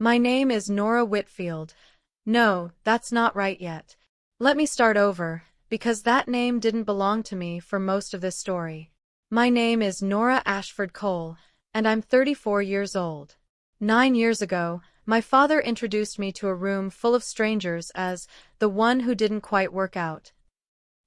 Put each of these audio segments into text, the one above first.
My name is Nora Whitfield. No, that's not right yet. Let me start over, because that name didn't belong to me for most of this story. My name is Nora Ashford Cole, and I'm 34 years old. 9 years ago, my father introduced me to a room full of strangers as the one who didn't quite work out.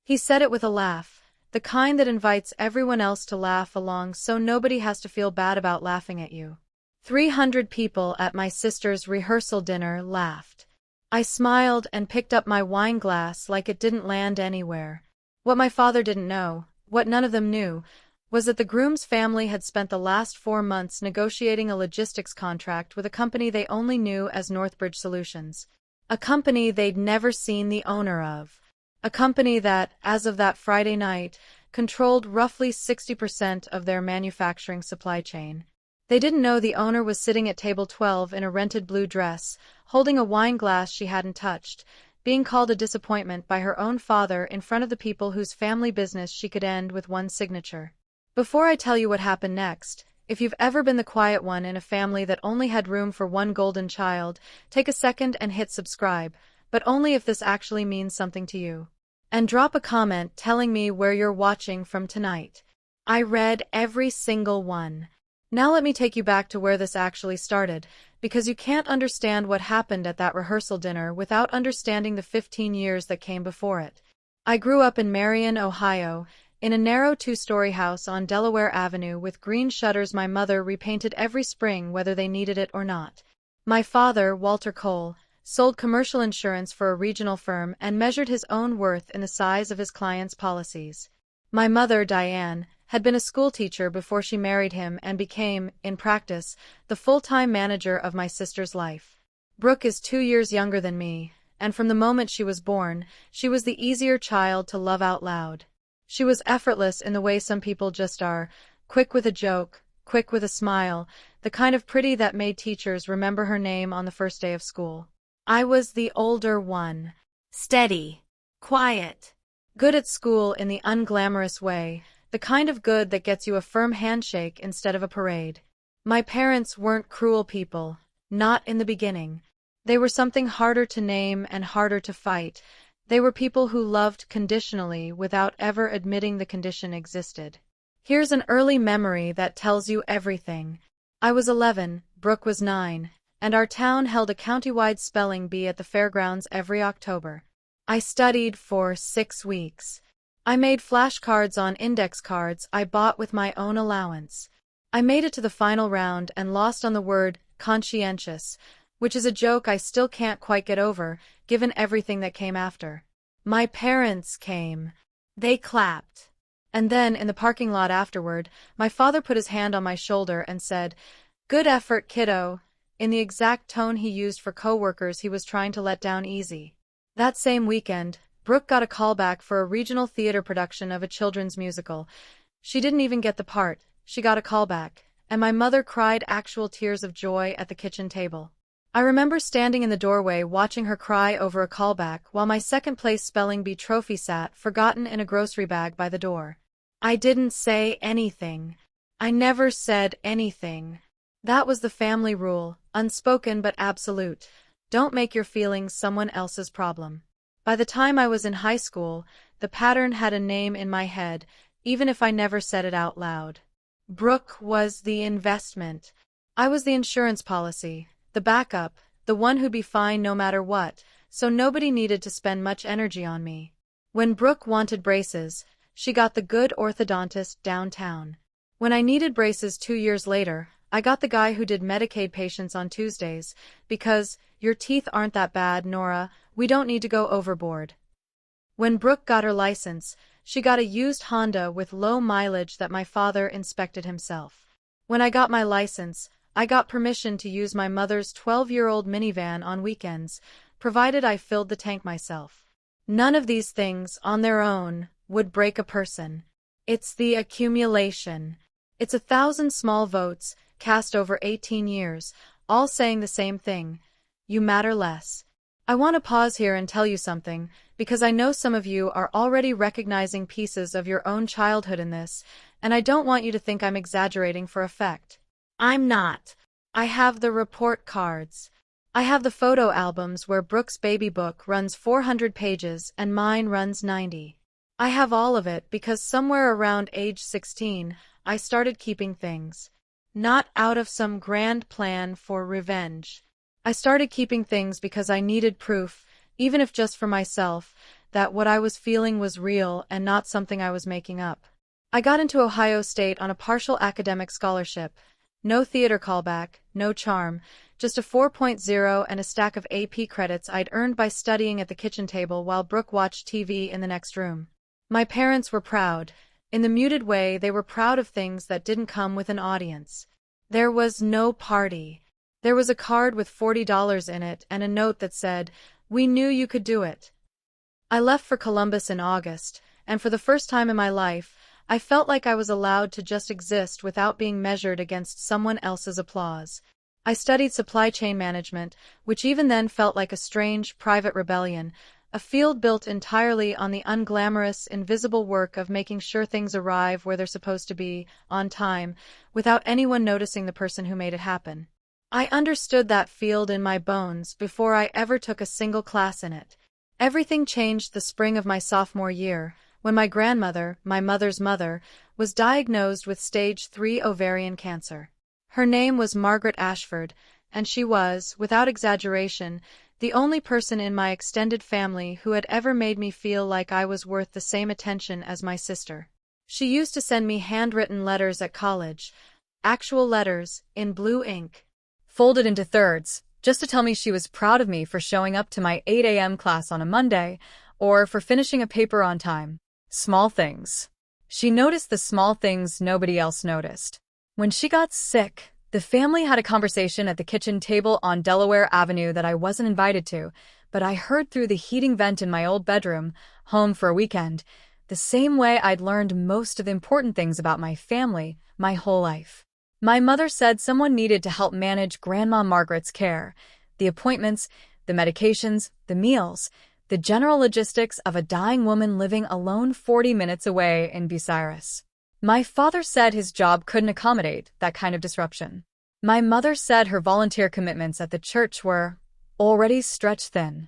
He said it with a laugh, the kind that invites everyone else to laugh along so nobody has to feel bad about laughing at you. 300 people at my sister's rehearsal dinner laughed. I smiled and picked up my wine glass like it didn't land anywhere. What my father didn't know, what none of them knew, was that the groom's family had spent the last 4 months negotiating a logistics contract with a company they only knew as Northbridge Solutions. A company they'd never seen the owner of. A company that, as of that Friday night, controlled roughly 60% of their manufacturing supply chain. They didn't know the owner was sitting at table 12 in a rented blue dress, holding a wine glass she hadn't touched, being called a disappointment by her own father in front of the people whose family business she could end with one signature. Before I tell you what happened next, if you've ever been the quiet one in a family that only had room for one golden child, take a second and hit subscribe, but only if this actually means something to you. And drop a comment telling me where you're watching from tonight. I read every single one. Now let me take you back to where this actually started, because you can't understand what happened at that rehearsal dinner without understanding the 15 years that came before it. I grew up in Marion, Ohio, in a narrow 2-story house on Delaware Avenue with green shutters my mother repainted every spring whether they needed it or not. My father, Walter Cole, sold commercial insurance for a regional firm and measured his own worth in the size of his clients' policies. My mother, Diane, had been a schoolteacher before she married him and became, in practice, the full-time manager of my sister's life. Brooke is 2 years younger than me, and from the moment she was born, she was the easier child to love out loud. She was effortless in the way some people just are, quick with a joke, quick with a smile, the kind of pretty that made teachers remember her name on the first day of school. I was the older one. Steady. Quiet. Good at school in the unglamorous way, the kind of good that gets you a firm handshake instead of a parade. My parents weren't cruel people, not in the beginning. They were something harder to name and harder to fight. They were people who loved conditionally without ever admitting the condition existed. Here's an early memory that tells you everything. I was 11, Brooke was 9, and our town held a countywide spelling bee at the fairgrounds every October. I studied for 6 weeks. I made flashcards on index cards I bought with my own allowance. I made it to the final round and lost on the word conscientious, which is a joke I still can't quite get over, given everything that came after. My parents came. They clapped. And then, in the parking lot afterward, my father put his hand on my shoulder and said, "Good effort, kiddo," in the exact tone he used for coworkers he was trying to let down easy. That same weekend, Brooke got a callback for a regional theater production of a children's musical. She didn't even get the part, she got a callback, and my mother cried actual tears of joy at the kitchen table. I remember standing in the doorway watching her cry over a callback while my second-place spelling bee trophy sat forgotten in a grocery bag by the door. I didn't say anything. I never said anything. That was the family rule, unspoken but absolute. Don't make your feelings someone else's problem. By the time I was in high school, the pattern had a name in my head, even if I never said it out loud. Brooke was the investment. I was the insurance policy, the backup, the one who'd be fine no matter what, so nobody needed to spend much energy on me. When Brooke wanted braces, she got the good orthodontist downtown. When I needed braces 2 years later, I got the guy who did Medicaid patients on Tuesdays, because, your teeth aren't that bad, Nora, we don't need to go overboard. When Brooke got her license, she got a used Honda with low mileage that my father inspected himself. When I got my license, I got permission to use my mother's 12-year-old minivan on weekends, provided I filled the tank myself. None of these things, on their own, would break a person. It's the accumulation. It's 1,000 small votes, cast over 18 years, all saying the same thing. You matter less. I want to pause here and tell you something, because I know some of you are already recognizing pieces of your own childhood in this, and I don't want you to think I'm exaggerating for effect. I'm not. I have the report cards. I have the photo albums where Brooke's baby book runs 400 pages and mine runs 90. I have all of it because somewhere around age 16, I started keeping things. Not out of some grand plan for revenge. I started keeping things because I needed proof, even if just for myself, that what I was feeling was real and not something I was making up. I got into Ohio State on a partial academic scholarship. No theater callback, no charm, just a 4.0 and a stack of AP credits I'd earned by studying at the kitchen table while Brooke watched TV in the next room. My parents were proud. In the muted way, they were proud of things that didn't come with an audience. There was no party. There was a card with $40 in it and a note that said, "We knew you could do it." I left for Columbus in August, and for the first time in my life, I felt like I was allowed to just exist without being measured against someone else's applause. I studied supply chain management, which even then felt like a strange, private rebellion, a field built entirely on the unglamorous, invisible work of making sure things arrive where they're supposed to be, on time, without anyone noticing the person who made it happen. I understood that field in my bones before I ever took a single class in it. Everything changed the spring of my sophomore year, when my grandmother, my mother's mother, was diagnosed with stage 3 ovarian cancer. Her name was Margaret Ashford, and she was, without exaggeration, the only person in my extended family who had ever made me feel like I was worth the same attention as my sister. She used to send me handwritten letters at college, actual letters, in blue ink, folded into thirds, just to tell me she was proud of me for showing up to my 8 a.m. class on a Monday, or for finishing a paper on time. Small things. She noticed the small things nobody else noticed. When she got sick, the family had a conversation at the kitchen table on Delaware Avenue that I wasn't invited to, but I heard through the heating vent in my old bedroom, home for a weekend, the same way I'd learned most of the important things about my family my whole life. My mother said someone needed to help manage Grandma Margaret's care, the appointments, the medications, the meals, the general logistics of a dying woman living alone 40 minutes away in Bucyrus. My father said his job couldn't accommodate that kind of disruption. My mother said her volunteer commitments at the church were already stretched thin.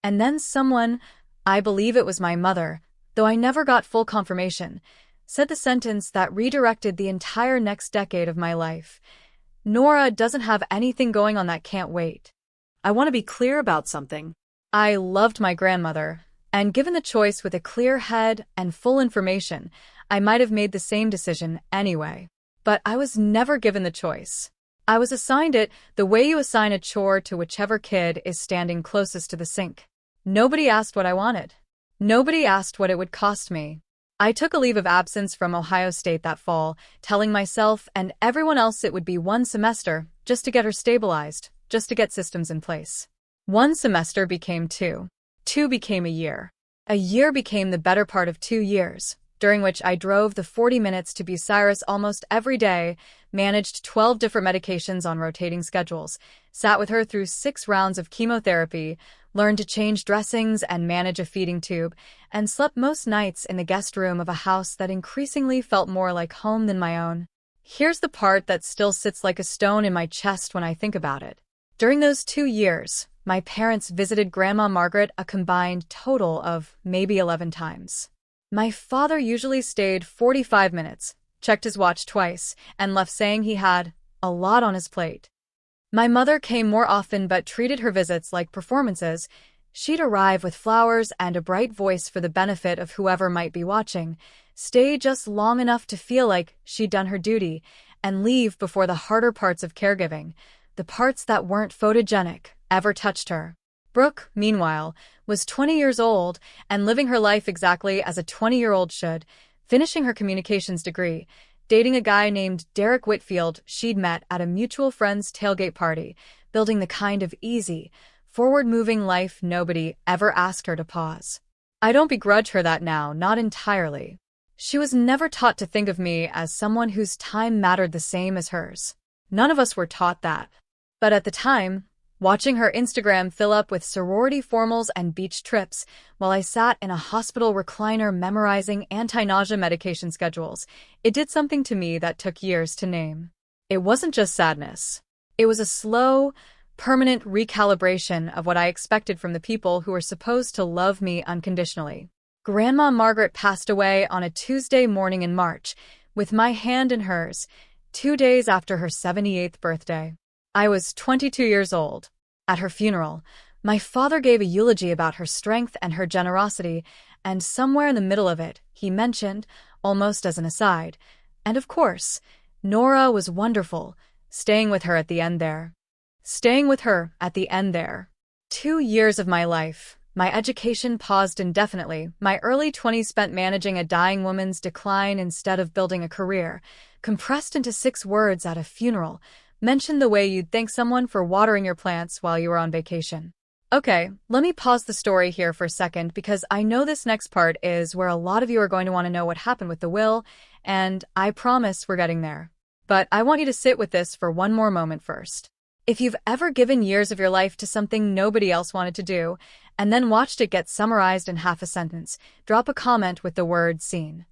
And then someone, I believe it was my mother, though I never got full confirmation, said the sentence that redirected the entire next decade of my life. Nora doesn't have anything going on that can't wait. I want to be clear about something. I loved my grandmother, and given the choice with a clear head and full information, I might have made the same decision anyway. But I was never given the choice. I was assigned it the way you assign a chore to whichever kid is standing closest to the sink. Nobody asked what I wanted. Nobody asked what it would cost me. I took a leave of absence from Ohio State that fall, telling myself and everyone else it would be 1 semester, just to get her stabilized, just to get systems in place. 1 semester became 2. 2 became a year. A year became the better part of 2 years, during which I drove the 40 minutes to Bucyrus almost every day, managed 12 different medications on rotating schedules, sat with her through 6 rounds of chemotherapy, learned to change dressings and manage a feeding tube, and slept most nights in the guest room of a house that increasingly felt more like home than my own. Here's the part that still sits like a stone in my chest when I think about it. During those 2 years, my parents visited Grandma Margaret a combined total of maybe 11 times. My father usually stayed 45 minutes, checked his watch twice, and left saying he had a lot on his plate. My mother came more often but treated her visits like performances. She'd arrive with flowers and a bright voice for the benefit of whoever might be watching, stay just long enough to feel like she'd done her duty, and leave before the harder parts of caregiving, the parts that weren't photogenic, ever touched her. Brooke, meanwhile, was 20 years old and living her life exactly as a 20-year-old should, finishing her communications degree, dating a guy named Derek Whitfield she'd met at a mutual friend's tailgate party, building the kind of easy, forward-moving life nobody ever asked her to pause. I don't begrudge her that now, not entirely. She was never taught to think of me as someone whose time mattered the same as hers. None of us were taught that. But at the time, watching her Instagram fill up with sorority formals and beach trips while I sat in a hospital recliner memorizing anti-nausea medication schedules, it did something to me that took years to name. It wasn't just sadness. It was a slow, permanent recalibration of what I expected from the people who were supposed to love me unconditionally. Grandma Margaret passed away on a Tuesday morning in March, with my hand in hers, 2 days after her 78th birthday. I was 22 years old. At her funeral, my father gave a eulogy about her strength and her generosity, and somewhere in the middle of it, he mentioned, almost as an aside, and of course, Nora was wonderful, staying with her at the end there. 2 years of my life. My education paused indefinitely. My early 20s spent managing a dying woman's decline instead of building a career. Compressed into 6 words at a funeral, mentioned the way you'd thank someone for watering your plants while you were on vacation. Okay, let me pause the story here for a second because I know this next part is where a lot of you are going to want to know what happened with the will, and I promise we're getting there. But I want you to sit with this for one more moment first. If you've ever given years of your life to something nobody else wanted to do, and then watched it get summarized in half a sentence, drop a comment with the word "seen."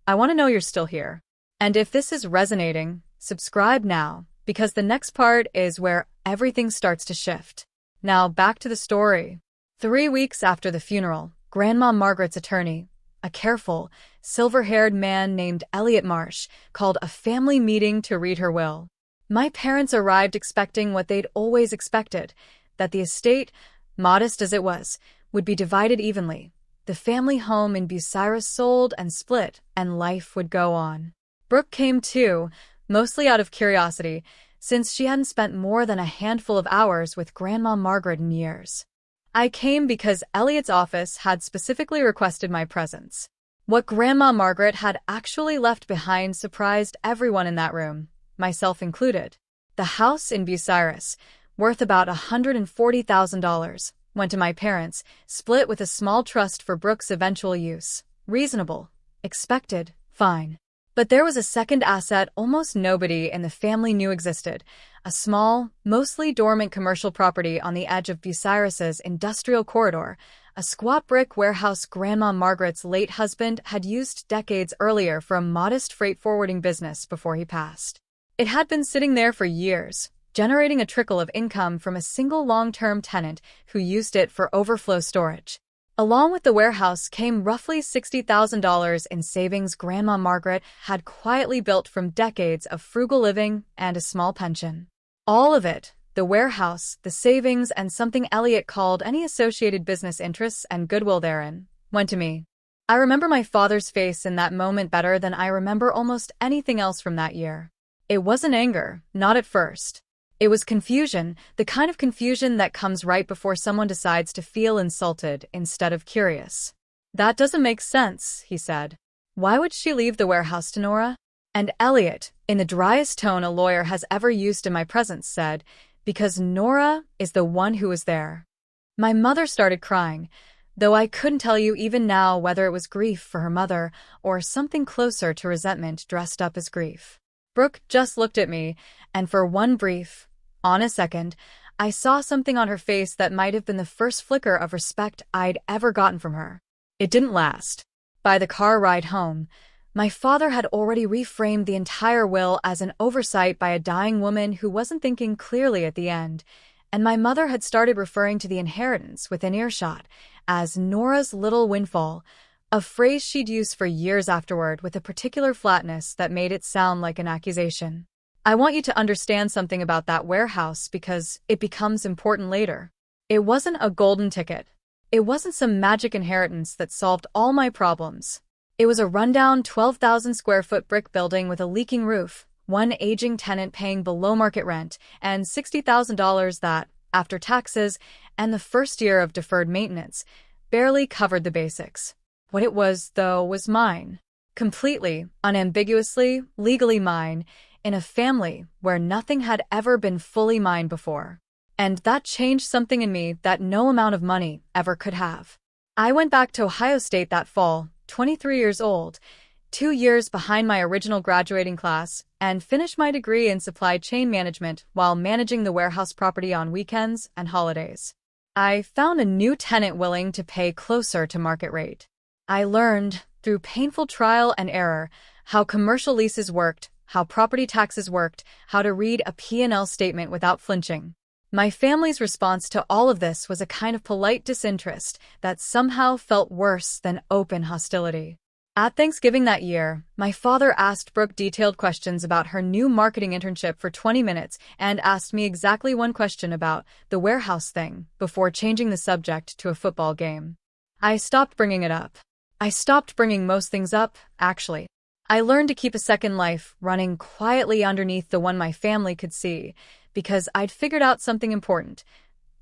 I want to know you're still here. And if this is resonating, subscribe now, because the next part is where everything starts to shift. Now back to the story. 3 weeks after the funeral, Grandma Margaret's attorney, a careful, silver-haired man named Elliot Marsh, called a family meeting to read her will. My parents arrived expecting what they'd always expected, that the estate, modest as it was, would be divided evenly. The family home in Bucyrus sold and split, and life would go on. Brooke came too, mostly out of curiosity, since she hadn't spent more than a handful of hours with Grandma Margaret in years. I came because Elliot's office had specifically requested my presence. What Grandma Margaret had actually left behind surprised everyone in that room, myself included. The house in Bucyrus, worth about $140,000, went to my parents, split with a small trust for Brooke's eventual use. Reasonable. Expected. Fine. But there was a second asset almost nobody in the family knew existed, a small, mostly dormant commercial property on the edge of Bucyrus's industrial corridor, a squat brick warehouse Grandma Margaret's late husband had used decades earlier for a modest freight forwarding business before he passed. It had been sitting there for years, generating a trickle of income from a single long-term tenant who used it for overflow storage. Along with the warehouse came roughly $60,000 in savings Grandma Margaret had quietly built from decades of frugal living and a small pension. All of it, the warehouse, the savings, and something Elliot called any associated business interests and goodwill therein, went to me. I remember my father's face in that moment better than I remember almost anything else from that year. It wasn't anger, not at first. It was confusion, the kind of confusion that comes right before someone decides to feel insulted instead of curious. "That doesn't make sense," he said. "Why would she leave the warehouse to Nora?" And Elliot, in the driest tone a lawyer has ever used in my presence, said, "Because Nora is the one who was there." My mother started crying, though I couldn't tell you even now whether it was grief for her mother or something closer to resentment dressed up as grief. Brooke just looked at me, and for one brief, honest second, I saw something on her face that might have been the first flicker of respect I'd ever gotten from her. It didn't last. By the car ride home, my father had already reframed the entire will as an oversight by a dying woman who wasn't thinking clearly at the end, and my mother had started referring to the inheritance within earshot as Nora's little windfall, a phrase she'd used for years afterward with a particular flatness that made it sound like an accusation. I want you to understand something about that warehouse because it becomes important later. It wasn't a golden ticket. It wasn't some magic inheritance that solved all my problems. It was a rundown 12,000 square foot brick building with a leaking roof, one aging tenant paying below market rent, and $60,000 that, after taxes and the first year of deferred maintenance, barely covered the basics. What it was, though, was mine. Completely, unambiguously, legally mine, in a family where nothing had ever been fully mine before. And that changed something in me that no amount of money ever could have. I went back to Ohio State that fall, 23 years old, 2 years behind my original graduating class, and finished my degree in supply chain management while managing the warehouse property on weekends and holidays. I found a new tenant willing to pay closer to market rate. I learned, through painful trial and error, how commercial leases worked, how property taxes worked, how to read a P&L statement without flinching. My family's response to all of this was a kind of polite disinterest that somehow felt worse than open hostility. At Thanksgiving that year, my father asked Brooke detailed questions about her new marketing internship for 20 minutes and asked me exactly one question about the warehouse thing before changing the subject to a football game. I stopped bringing it up. I stopped bringing most things up, actually. I learned to keep a second life running quietly underneath the one my family could see, because I'd figured out something important.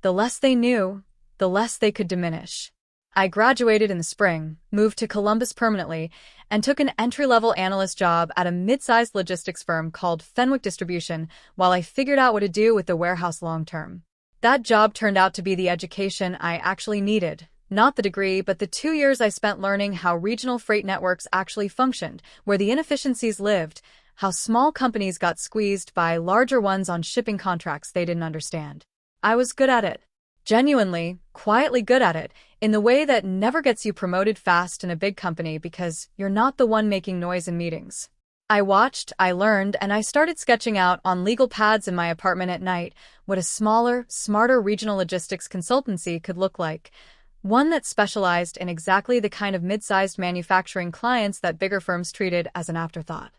The less they knew, the less they could diminish. I graduated in the spring, moved to Columbus permanently, and took an entry-level analyst job at a mid-sized logistics firm called Fenwick Distribution while I figured out what to do with the warehouse long-term. That job turned out to be the education I actually needed. Not the degree, but the 2 years I spent learning how regional freight networks actually functioned, where the inefficiencies lived, how small companies got squeezed by larger ones on shipping contracts they didn't understand. I was good at it. Genuinely, quietly good at it, in the way that never gets you promoted fast in a big company because you're not the one making noise in meetings. I watched, I learned, and I started sketching out on legal pads in my apartment at night what a smaller, smarter regional logistics consultancy could look like. One that specialized in exactly the kind of mid-sized manufacturing clients that bigger firms treated as an afterthought.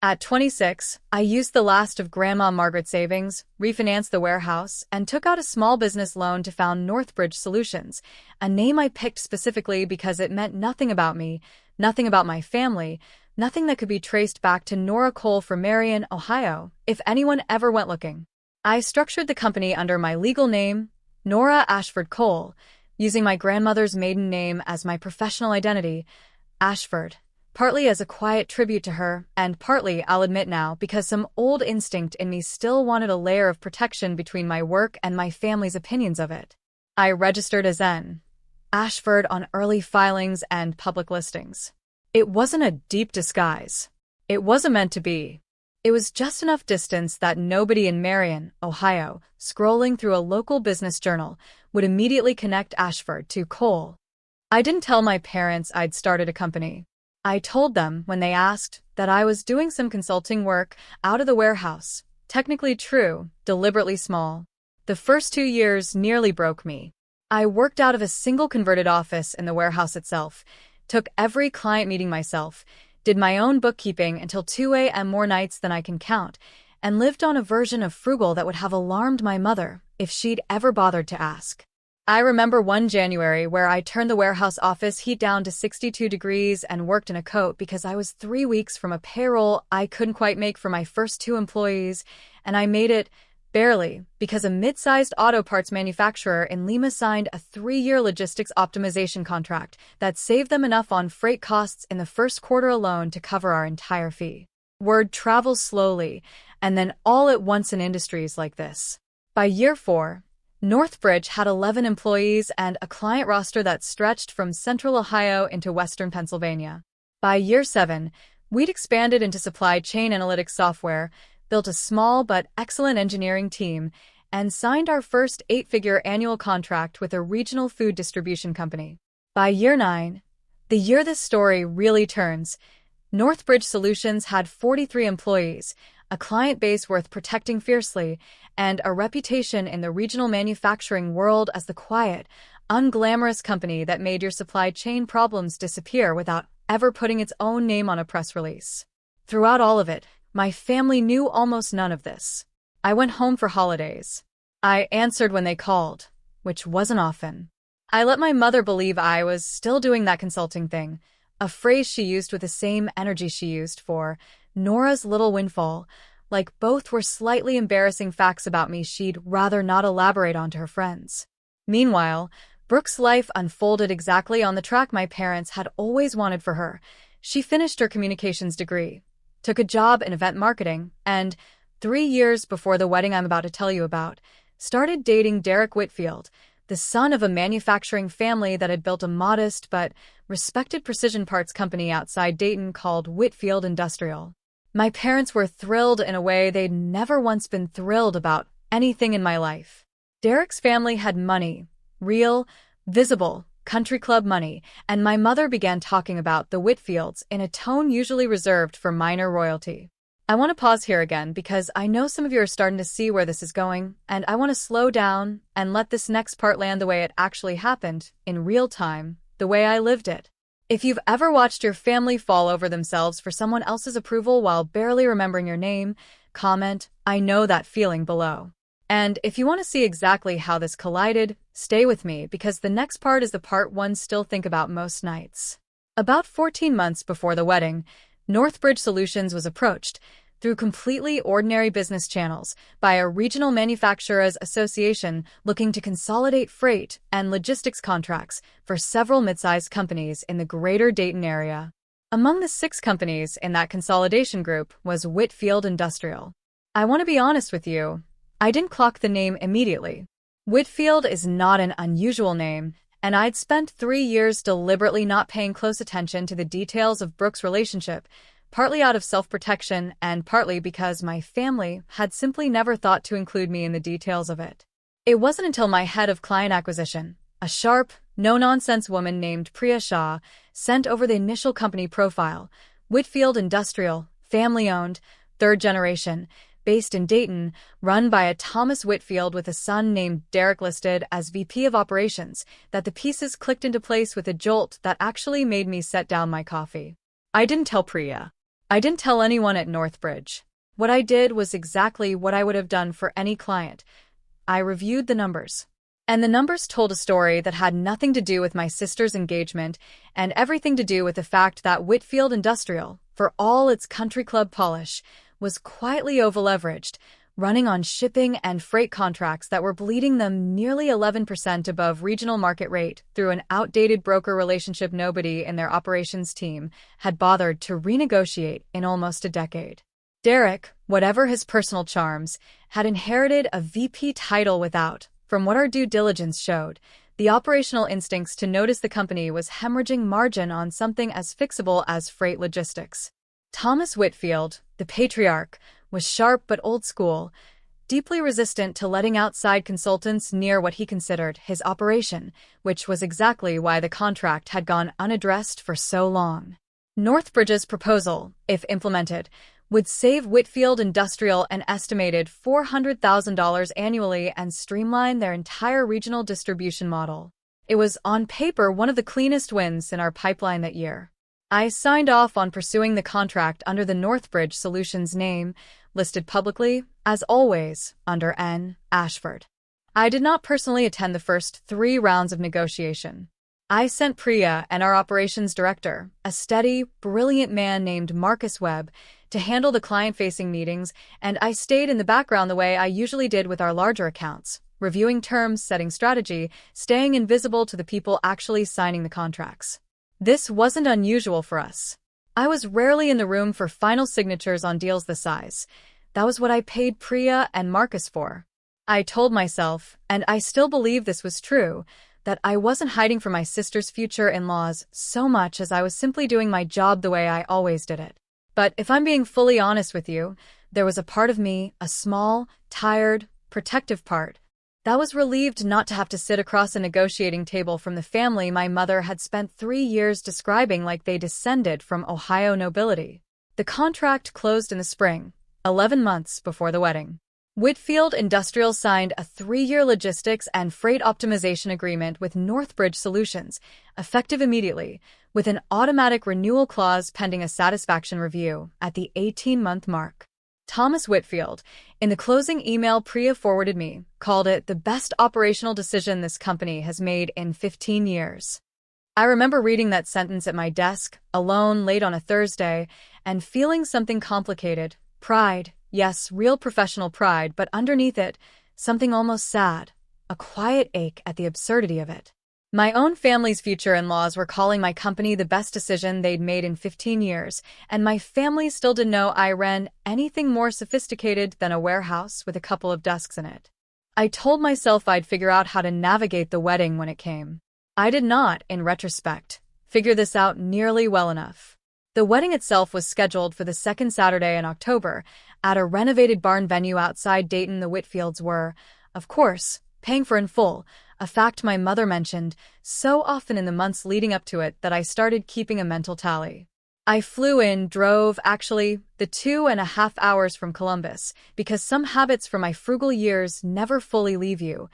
At 26, I used the last of Grandma Margaret's savings, refinanced the warehouse, and took out a small business loan to found Northbridge Solutions, a name I picked specifically because it meant nothing about me, nothing about my family, nothing that could be traced back to Nora Cole from Marion, Ohio, if anyone ever went looking. I structured the company under my legal name, Nora Ashford Cole, using my grandmother's maiden name as my professional identity, Ashford, partly as a quiet tribute to her, and partly, I'll admit now, because some old instinct in me still wanted a layer of protection between my work and my family's opinions of it. I registered as N. Ashford on early filings and public listings. It wasn't a deep disguise. It wasn't meant to be. It was just enough distance that nobody in Marion, Ohio, scrolling through a local business journal, would immediately connect Ashford to Cole. I didn't tell my parents I'd started a company. I told them, when they asked, that I was doing some consulting work out of the warehouse. Technically true, deliberately small. The first 2 years nearly broke me. I worked out of a single converted office in the warehouse itself, took every client meeting myself, did my own bookkeeping until 2 a.m. more nights than I can count, and lived on a version of frugal that would have alarmed my mother if she'd ever bothered to ask. I remember one January where I turned the warehouse office heat down to 62 degrees and worked in a coat because I was 3 weeks from a payroll I couldn't quite make for my first 2 employees, and I made it barely because a mid-sized auto parts manufacturer in Lima signed a 3-year logistics optimization contract that saved them enough on freight costs in the first quarter alone to cover our entire fee. Word travels slowly, and then all at once in industries like this. By year 4, Northbridge had 11 employees and a client roster that stretched from central Ohio into western Pennsylvania. By year 7, we'd expanded into supply chain analytics software, built a small but excellent engineering team, and signed our first 8-figure annual contract with a regional food distribution company. By year 9, the year this story really turns, Northbridge Solutions had 43 employees, a client base worth protecting fiercely, and a reputation in the regional manufacturing world as the quiet, unglamorous company that made your supply chain problems disappear without ever putting its own name on a press release. Throughout all of it, my family knew almost none of this. I went home for holidays. I answered when they called, which wasn't often. I let my mother believe I was still doing that consulting thing, a phrase she used with the same energy she used for Nora's little windfall, like both were slightly embarrassing facts about me she'd rather not elaborate on to her friends. Meanwhile, Brooke's life unfolded exactly on the track my parents had always wanted for her. She finished her communications degree, took a job in event marketing, and, 3 years before the wedding I'm about to tell you about, started dating Derek Whitfield, the son of a manufacturing family that had built a modest but respected precision parts company outside Dayton called Whitfield Industrial. My parents were thrilled in a way they'd never once been thrilled about anything in my life. Derek's family had money, real, visible, country club money, and my mother began talking about the Whitfields in a tone usually reserved for minor royalty. I want to pause here again because I know some of you are starting to see where this is going, and I want to slow down and let this next part land the way it actually happened, in real time, the way I lived it. If you've ever watched your family fall over themselves for someone else's approval while barely remembering your name, comment, "I know that feeling" below. And if you want to see exactly how this collided, stay with me because the next part is the part one still think about most nights. About 14 months before the wedding, Northbridge Solutions was approached, through completely ordinary business channels, by a regional manufacturers association looking to consolidate freight and logistics contracts for several mid-sized companies in the greater Dayton area. Among the 6 companies in that consolidation group was Whitfield Industrial. I want to be honest with you, I didn't clock the name immediately. Whitfield is not an unusual name, and I'd spent 3 years deliberately not paying close attention to the details of Brooke's relationship, partly out of self-protection and partly because my family had simply never thought to include me in the details of it. It wasn't until my head of client acquisition, a sharp, no-nonsense woman named Priya Shah, sent over the initial company profile, Whitfield Industrial, family-owned, third generation, based in Dayton, run by a Thomas Whitfield with a son named Derek listed as VP of Operations, that the pieces clicked into place with a jolt that actually made me set down my coffee. I didn't tell Priya. I didn't tell anyone at Northbridge. What I did was exactly what I would have done for any client. I reviewed the numbers. And the numbers told a story that had nothing to do with my sister's engagement and everything to do with the fact that Whitfield Industrial, for all its country club polish, was quietly over-leveraged, running on shipping and freight contracts that were bleeding them nearly 11% above regional market rate through an outdated broker relationship nobody in their operations team had bothered to renegotiate in almost a decade. Derek, whatever his personal charms, had inherited a VP title without, from what our due diligence showed, the operational instincts to notice the company was hemorrhaging margin on something as fixable as freight logistics. Thomas Whitfield, the patriarch, was sharp but old school, deeply resistant to letting outside consultants near what he considered his operation, which was exactly why the contract had gone unaddressed for so long. Northbridge's proposal, if implemented, would save Whitfield Industrial an estimated $400,000 annually and streamline their entire regional distribution model. It was, on paper, one of the cleanest wins in our pipeline that year. I signed off on pursuing the contract under the Northbridge Solutions name, listed publicly, as always, under N. Ashford. I did not personally attend the first 3 rounds of negotiation. I sent Priya and our operations director, a steady, brilliant man named Marcus Webb, to handle the client-facing meetings, and I stayed in the background the way I usually did with our larger accounts, reviewing terms, setting strategy, staying invisible to the people actually signing the contracts. This wasn't unusual for us. I was rarely in the room for final signatures on deals this size. That was what I paid Priya and Marcus for. I told myself, and I still believe this was true, that I wasn't hiding from my sister's future in-laws so much as I was simply doing my job the way I always did it. But if I'm being fully honest with you, there was a part of me, a small, tired, protective part, that was relieved not to have to sit across a negotiating table from the family my mother had spent 3 years describing like they descended from Ohio nobility. The contract closed in the spring, 11 months before the wedding. Whitfield Industrial signed a 3-year logistics and freight optimization agreement with Northbridge Solutions, effective immediately, with an automatic renewal clause pending a satisfaction review at the 18-month mark. Thomas Whitfield, in the closing email Priya forwarded me, called it the best operational decision this company has made in 15 years. I remember reading that sentence at my desk, alone, late on a Thursday, and feeling something complicated. Pride, yes, real professional pride, but underneath it, something almost sad, a quiet ache at the absurdity of it. My own family's future in-laws were calling my company the best decision they'd made in 15 years, and my family still didn't know I ran anything more sophisticated than a warehouse with a couple of desks in it. I told myself I'd figure out how to navigate the wedding when it came. I did not, in retrospect, figure this out nearly well enough. The wedding itself was scheduled for the second Saturday in October, at a renovated barn venue outside Dayton. The Whitfields were, of course, paying for in full, a fact my mother mentioned so often in the months leading up to it that I started keeping a mental tally. I flew in, drove, actually, the 2.5 hours from Columbus, because some habits from my frugal years never fully leave you.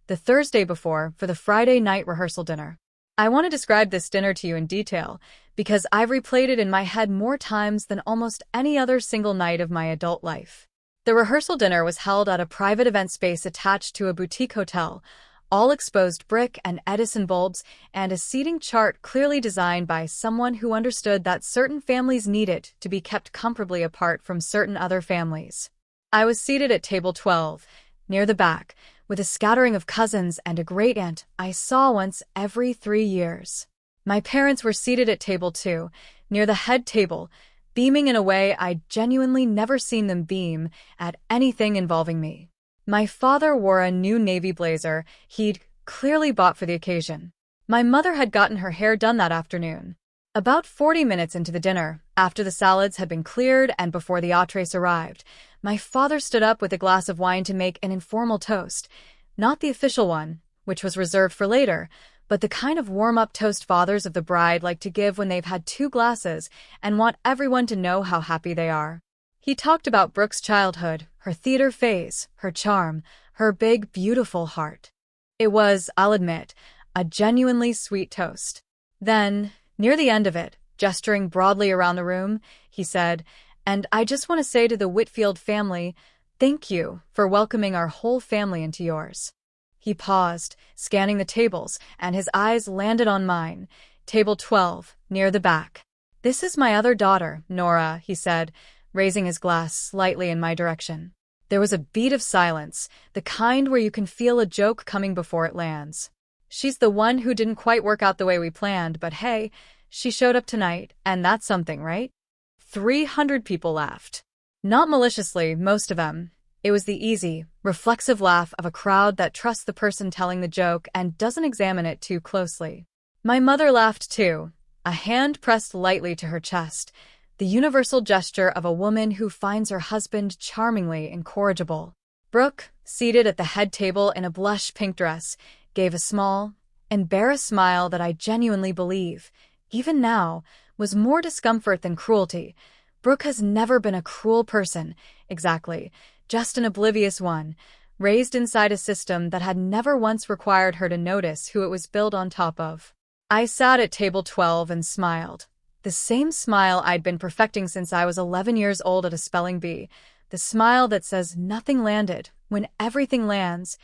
The Thursday before, for the Friday night rehearsal dinner. I want to describe this dinner to you in detail, because I've replayed it in my head more times than almost any other single night of my adult life. The rehearsal dinner was held at a private event space attached to a boutique hotel, all exposed brick and Edison bulbs, and a seating chart clearly designed by someone who understood that certain families needed to be kept comfortably apart from certain other families. I was seated at table 12, near the back, with a scattering of cousins and a great-aunt I saw once every 3 years. My parents were seated at table 2, near the head table, beaming in a way I'd genuinely never seen them beam at anything involving me. My father wore a new navy blazer he'd clearly bought for the occasion. My mother had gotten her hair done that afternoon. About 40 minutes into the dinner, after the salads had been cleared and before the entrees arrived, my father stood up with a glass of wine to make an informal toast, not the official one, which was reserved for later, but the kind of warm-up toast fathers of the bride like to give when they've had 2 glasses and want everyone to know how happy they are. He talked about Brooke's childhood, her theater phase, her charm, her big, beautiful heart. It was, I'll admit, a genuinely sweet toast. Then, near the end of it, gesturing broadly around the room, he said, "And I just want to say to the Whitfield family, thank you for welcoming our whole family into yours." He paused, scanning the tables, and his eyes landed on mine, table 12, near the back. "This is my other daughter, Nora," he said, raising his glass slightly in my direction. There was a beat of silence, the kind where you can feel a joke coming before it lands. "She's the one who didn't quite work out the way we planned, but hey, she showed up tonight, and that's something, right?" 300 people laughed. Not maliciously, most of them. It was the easy, reflexive laugh of a crowd that trusts the person telling the joke and doesn't examine it too closely. My mother laughed too, a hand pressed lightly to her chest, the universal gesture of a woman who finds her husband charmingly incorrigible. Brooke, seated at the head table in a blush pink dress, gave a small, embarrassed smile that I genuinely believe, even now, was more discomfort than cruelty. Brooke has never been a cruel person, exactly, just an oblivious one, raised inside a system that had never once required her to notice who it was built on top of. I sat at table 12 and smiled. The same smile I'd been perfecting since I was 11 years old at a spelling bee. The smile that says nothing landed when everything lands,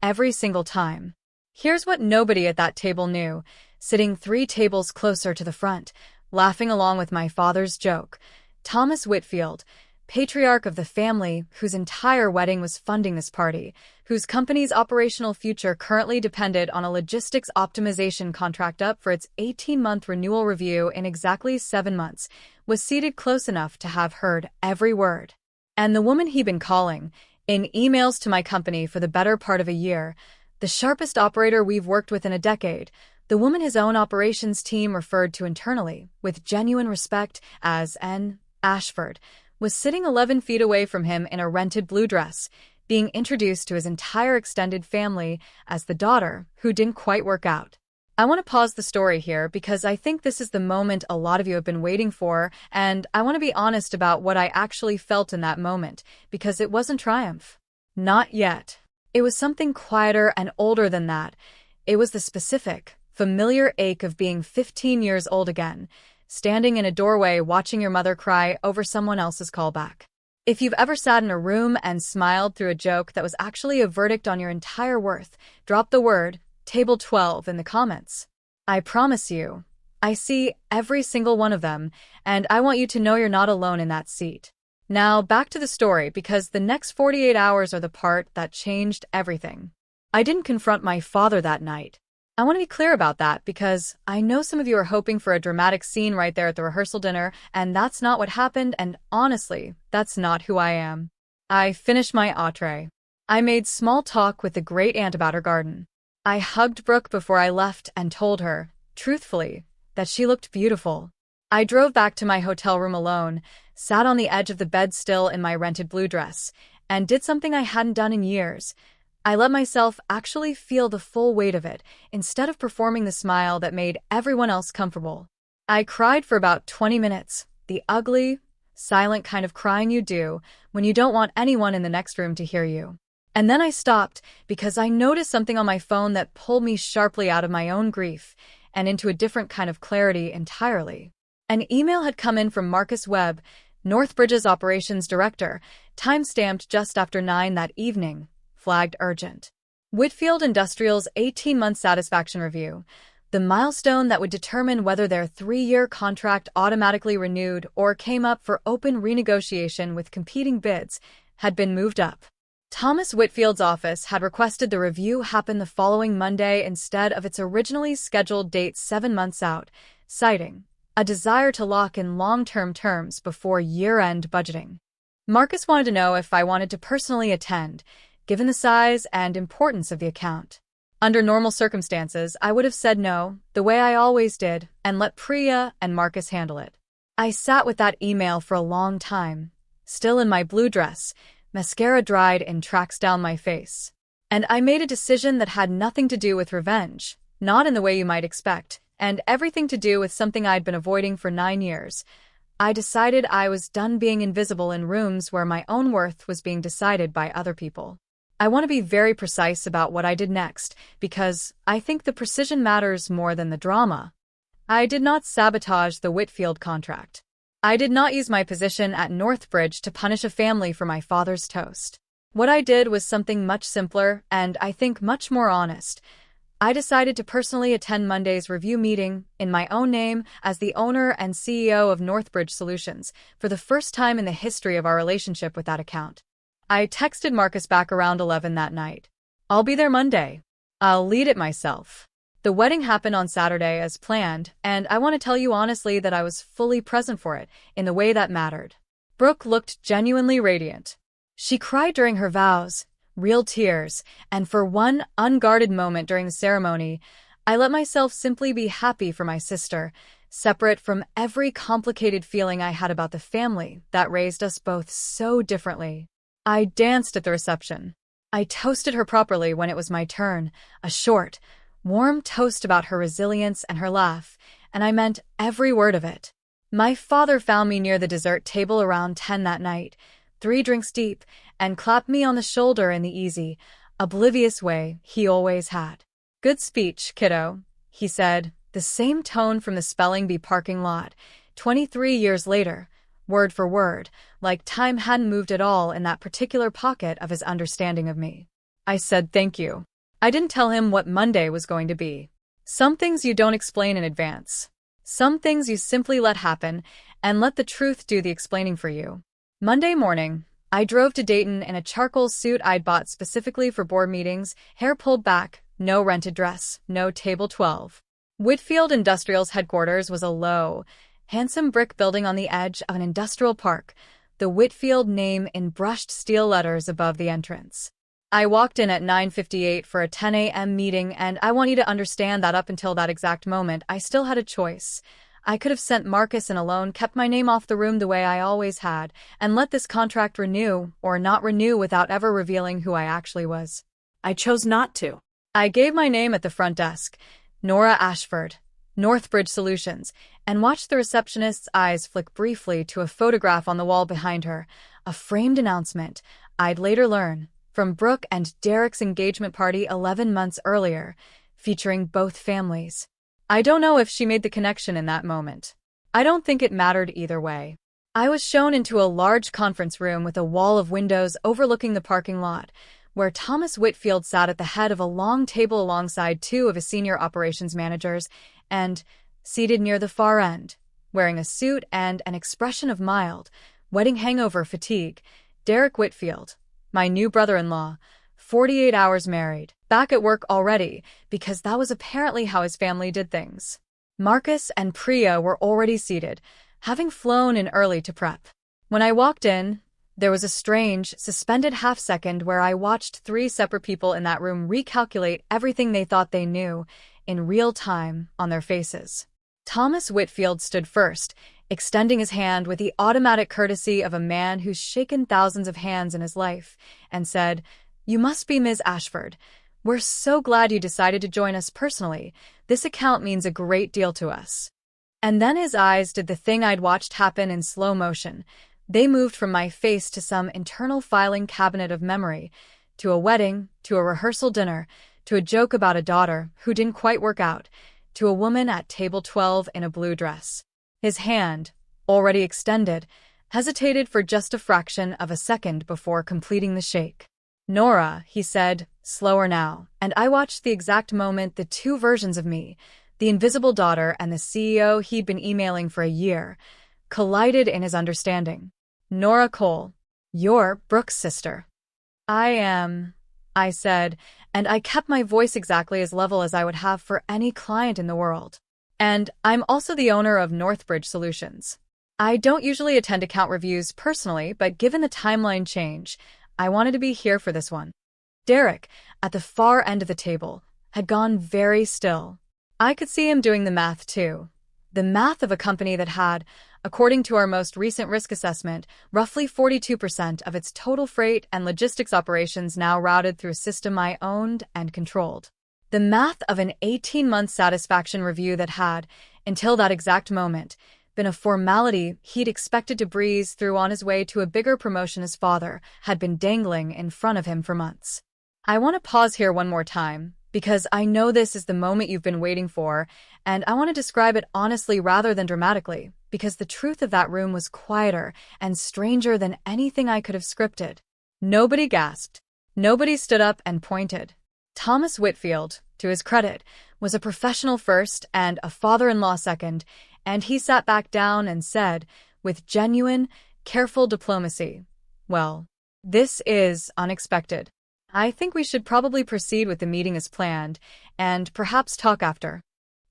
every single time. Here's what nobody at that table knew, sitting 3 tables closer to the front, laughing along with my father's joke. Thomas Whitfield, patriarch of the family whose entire wedding was funding this party, whose company's operational future currently depended on a logistics optimization contract up for its 18-month renewal review in exactly 7 months, was seated close enough to have heard every word. And the woman he'd been calling, in emails to my company for the better part of a year, the sharpest operator we've worked with in a decade, the woman his own operations team referred to internally, with genuine respect, as N. Ashford, was sitting 11 feet away from him in a rented blue dress, being introduced to his entire extended family as the daughter who didn't quite work out. I want to pause the story here because I think this is the moment a lot of you have been waiting for, and I want to be honest about what I actually felt in that moment, because it wasn't triumph. Not yet. It was something quieter and older than that. It was the specific, familiar ache of being 15 years old again, standing in a doorway watching your mother cry over someone else's callback. If you've ever sat in a room and smiled through a joke that was actually a verdict on your entire worth, drop the word, table 12, in the comments. I promise you, I see every single one of them, and I want you to know you're not alone in that seat. Now, back to the story, because the next 48 hours are the part that changed everything. I didn't confront my father that night. I want to be clear about that because I know some of you are hoping for a dramatic scene right there at the rehearsal dinner, and that's not what happened, and honestly, that's not who I am. I finished my entree. I made small talk with the great-aunt about her garden. I hugged Brooke before I left and told her, truthfully, that she looked beautiful. I drove back to my hotel room alone, sat on the edge of the bed still in my rented blue dress, and did something I hadn't done in years. I let myself actually feel the full weight of it, instead of performing the smile that made everyone else comfortable. I cried for about 20 minutes, the ugly, silent kind of crying you do when you don't want anyone in the next room to hear you. And then I stopped because I noticed something on my phone that pulled me sharply out of my own grief and into a different kind of clarity entirely. An email had come in from Marcus Webb, Northbridge's operations director, time-stamped just after 9 that evening, flagged urgent. Whitfield Industrial's 18-month satisfaction review, the milestone that would determine whether their 3-year contract automatically renewed or came up for open renegotiation with competing bids, had been moved up. Thomas Whitfield's office had requested the review happen the following Monday instead of its originally scheduled date 7 months out, citing a desire to lock in long-term terms before year-end budgeting. Marcus wanted to know if I wanted to personally attend, given the size and importance of the account. Under normal circumstances, I would have said no, the way I always did, and let Priya and Marcus handle it. I sat with that email for a long time, still in my blue dress, mascara dried in tracks down my face. And I made a decision that had nothing to do with revenge, not in the way you might expect, and everything to do with something I'd been avoiding for 9 years. I decided I was done being invisible in rooms where my own worth was being decided by other people. I want to be very precise about what I did next, because I think the precision matters more than the drama. I did not sabotage the Whitfield contract. I did not use my position at Northbridge to punish a family for my father's toast. What I did was something much simpler and, I think, much more honest. I decided to personally attend Monday's review meeting in my own name as the owner and CEO of Northbridge Solutions for the first time in the history of our relationship with that account. I texted Marcus back around 11 that night. I'll be there Monday. I'll lead it myself. The wedding happened on Saturday as planned, and I want to tell you honestly that I was fully present for it in the way that mattered. Brooke looked genuinely radiant. She cried during her vows, real tears, and for one unguarded moment during the ceremony, I let myself simply be happy for my sister, separate from every complicated feeling I had about the family that raised us both so differently. I danced at the reception. I toasted her properly when it was my turn, a short, warm toast about her resilience and her laugh, and I meant every word of it. My father found me near the dessert table around 10 that night, 3 drinks deep, and clapped me on the shoulder in the easy, oblivious way he always had. Good speech, kiddo, he said, the same tone from the spelling bee parking lot, 23 years later, word for word, like time hadn't moved at all in that particular pocket of his understanding of me. I said thank you. I didn't tell him what Monday was going to be. Some things you don't explain in advance. Some things you simply let happen and let the truth do the explaining for you. Monday morning, I drove to Dayton in a charcoal suit I'd bought specifically for board meetings, hair pulled back, no rented dress, no table 12. Whitfield Industrial's headquarters was a low, handsome brick building on the edge of an industrial park, the Whitfield name in brushed steel letters above the entrance. I walked in at 9:58 for a 10 a.m. meeting, and I want you to understand that up until that exact moment, I still had a choice. I could have sent Marcus in alone, kept my name off the room the way I always had, and let this contract renew or not renew without ever revealing who I actually was. I chose not to. I gave my name at the front desk, Nora Ashford, Northbridge Solutions, and watched the receptionist's eyes flick briefly to a photograph on the wall behind her, a framed announcement, I'd later learn, from Brooke and Derek's engagement party 11 months earlier, featuring both families. I don't know if she made the connection in that moment. I don't think it mattered either way. I was shown into a large conference room with a wall of windows overlooking the parking lot, where Thomas Whitfield sat at the head of a long table alongside 2 of his senior operations managers, and, seated near the far end, wearing a suit and an expression of mild, wedding hangover fatigue, Derek Whitfield, my new brother-in-law, 48 hours married, back at work already, because that was apparently how his family did things. Marcus and Priya were already seated, having flown in early to prep. When I walked in, there was a strange, suspended half-second where I watched 3 separate people in that room recalculate everything they thought they knew, in real time, on their faces. Thomas Whitfield stood first, extending his hand with the automatic courtesy of a man who's shaken thousands of hands in his life, and said, "You must be Ms. Ashford. We're so glad you decided to join us personally. This account means a great deal to us." And then his eyes did the thing I'd watched happen in slow motion. They moved from my face to some internal filing cabinet of memory, to a wedding, to a rehearsal dinner, to a joke about a daughter who didn't quite work out, to a woman at table 12 in a blue dress. His hand, already extended, hesitated for just a fraction of a second before completing the shake. "Nora," he said, slower now, and I watched the exact moment the two versions of me, the invisible daughter and the CEO he'd been emailing for a year, collided in his understanding. "Nora Cole, you're Brooke's sister." "I am," I said, and I kept my voice exactly as level as I would have for any client in the world. "And I'm also the owner of Northbridge Solutions." I don't usually attend account reviews personally, but given the timeline change, I wanted to be here for this one. Derek, at the far end of the table, had gone very still. I could see him doing the math too. The math of a company that had, according to our most recent risk assessment, roughly 42% of its total freight and logistics operations now routed through a system I owned and controlled. The math of an 18-month satisfaction review that had, until that exact moment, been a formality he'd expected to breeze through on his way to a bigger promotion his father had been dangling in front of him for months. I want to pause here one more time, because I know this is the moment you've been waiting for, and I want to describe it honestly rather than dramatically, because the truth of that room was quieter and stranger than anything I could have scripted. Nobody gasped. Nobody stood up and pointed. Thomas Whitfield, to his credit, was a professional first and a father-in-law second, and he sat back down and said, with genuine, careful diplomacy, "Well, this is unexpected. I think we should probably proceed with the meeting as planned, and perhaps talk after."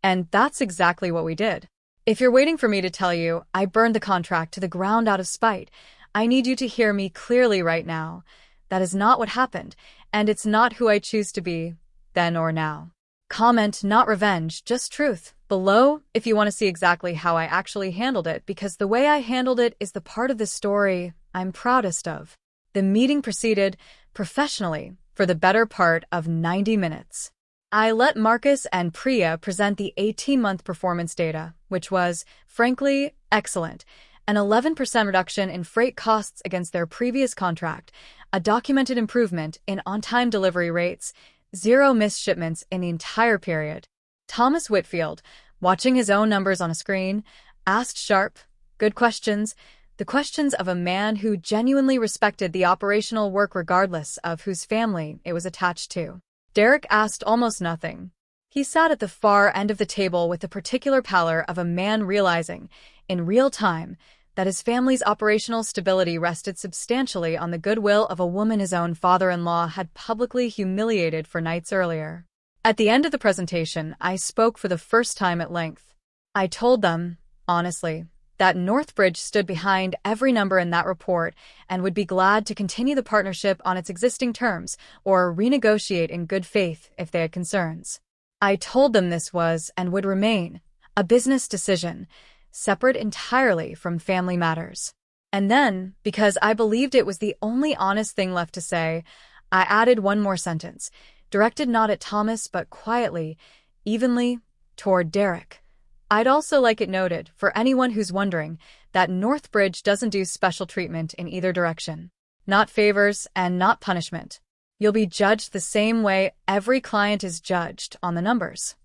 And that's exactly what we did. If you're waiting for me to tell you I burned the contract to the ground out of spite, I need you to hear me clearly right now. That is not what happened, and it's not who I choose to be, then or now. Comment, not revenge, just truth, below if you want to see exactly how I actually handled it, because the way I handled it is the part of the story I'm proudest of. The meeting proceeded, professionally, for the better part of 90 minutes. I let Marcus and Priya present the 18-month performance data, which was, frankly, excellent. An 11% reduction in freight costs against their previous contract, a documented improvement in on-time delivery rates, 0 missed shipments in the entire period. Thomas Whitfield, watching his own numbers on a screen, asked sharp, good questions, the questions of a man who genuinely respected the operational work regardless of whose family it was attached to. Derek asked almost nothing. He sat at the far end of the table with the particular pallor of a man realizing, in real time, that his family's operational stability rested substantially on the goodwill of a woman his own father-in-law had publicly humiliated for nights earlier. At the end of the presentation, I spoke for the first time at length. I told them, honestly, that Northbridge stood behind every number in that report and would be glad to continue the partnership on its existing terms or renegotiate in good faith if they had concerns. I told them this was, and would remain, a business decision, separate entirely from family matters. And then, because I believed it was the only honest thing left to say, I added one more sentence, directed not at Thomas but quietly, evenly, toward Derek. I'd also like it noted, for anyone who's wondering, that Northbridge doesn't do special treatment in either direction. Not favors and not punishment. You'll be judged the same way every client is judged, on the numbers.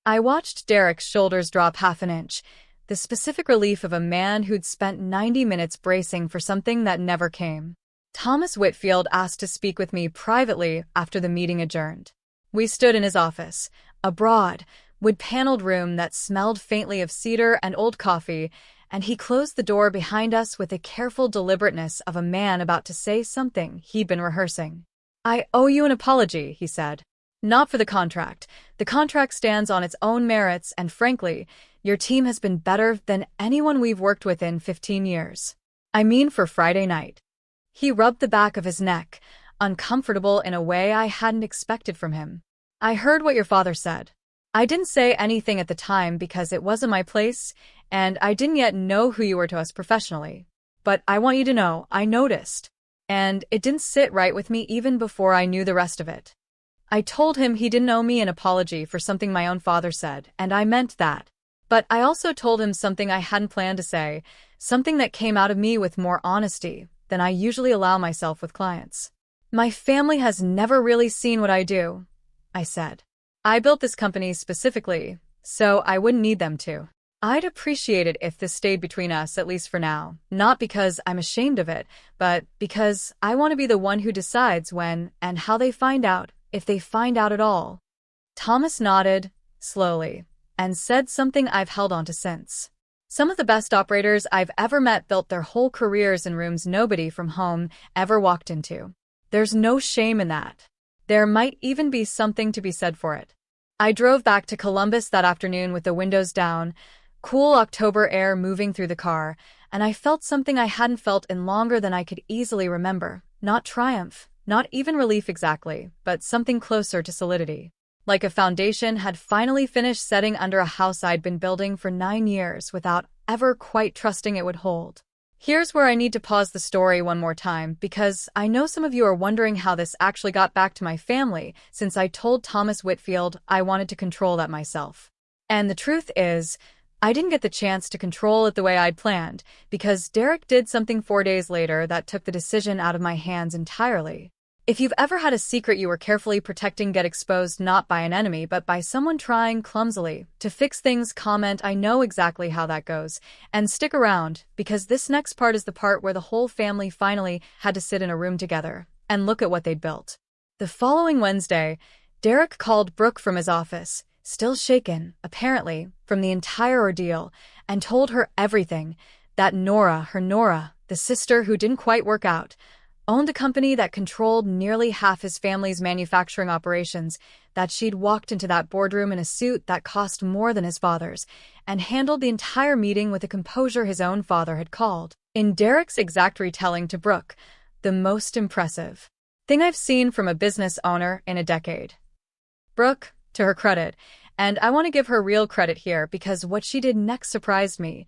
I watched Derek's shoulders drop half an inch, the specific relief of a man who'd spent 90 minutes bracing for something that never came. Thomas Whitfield asked to speak with me privately after the meeting adjourned. We stood in his office, a broad, wood-paneled room that smelled faintly of cedar and old coffee, and he closed the door behind us with the careful deliberateness of a man about to say something he'd been rehearsing. "I owe you an apology," he said. "Not for the contract. The contract stands on its own merits, and frankly, your team has been better than anyone we've worked with in 15 years. I mean for Friday night." He rubbed the back of his neck, uncomfortable in a way I hadn't expected from him. "I heard what your father said. I didn't say anything at the time because it wasn't my place, and I didn't yet know who you were to us professionally. But I want you to know, I noticed. And it didn't sit right with me even before I knew the rest of it. I told him he didn't owe me an apology for something my own father said, and I meant that. But I also told him something I hadn't planned to say, something that came out of me with more honesty than I usually allow myself with clients. My family has never really seen what I do, I said. I built this company specifically, so I wouldn't need them to. I'd appreciate it if this stayed between us, at least for now, not because I'm ashamed of it, but because I want to be the one who decides when and how they find out, if they find out at all. Thomas nodded, slowly, and said something I've held on to since. Some of the best operators I've ever met built their whole careers in rooms nobody from home ever walked into. There's no shame in that. There might even be something to be said for it. I drove back to Columbus that afternoon with the windows down, cool October air moving through the car, and I felt something I hadn't felt in longer than I could easily remember. Not triumph, not even relief exactly, but something closer to solidity. Like a foundation had finally finished setting under a house I'd been building for 9 years without ever quite trusting it would hold. Here's where I need to pause the story one more time, because I know some of you are wondering how this actually got back to my family since I told Thomas Whitfield I wanted to control that myself. And the truth is, I didn't get the chance to control it the way I'd planned, because Derek did something 4 days later that took the decision out of my hands entirely. If you've ever had a secret you were carefully protecting get exposed not by an enemy but by someone trying clumsily to fix things, comment I know exactly how that goes. And stick around, because this next part is the part where the whole family finally had to sit in a room together and look at what they'd built. The following Wednesday, Derek called Brooke from his office, still shaken, apparently, from the entire ordeal, and told her everything, that Nora, the sister who didn't quite work out, owned a company that controlled nearly half his family's manufacturing operations, that she'd walked into that boardroom in a suit that cost more than his father's, and handled the entire meeting with a composure his own father had called, in Derek's exact retelling to Brooke, the most impressive thing I've seen from a business owner in a decade. Brooke, to her credit, and I want to give her real credit here because what she did next surprised me,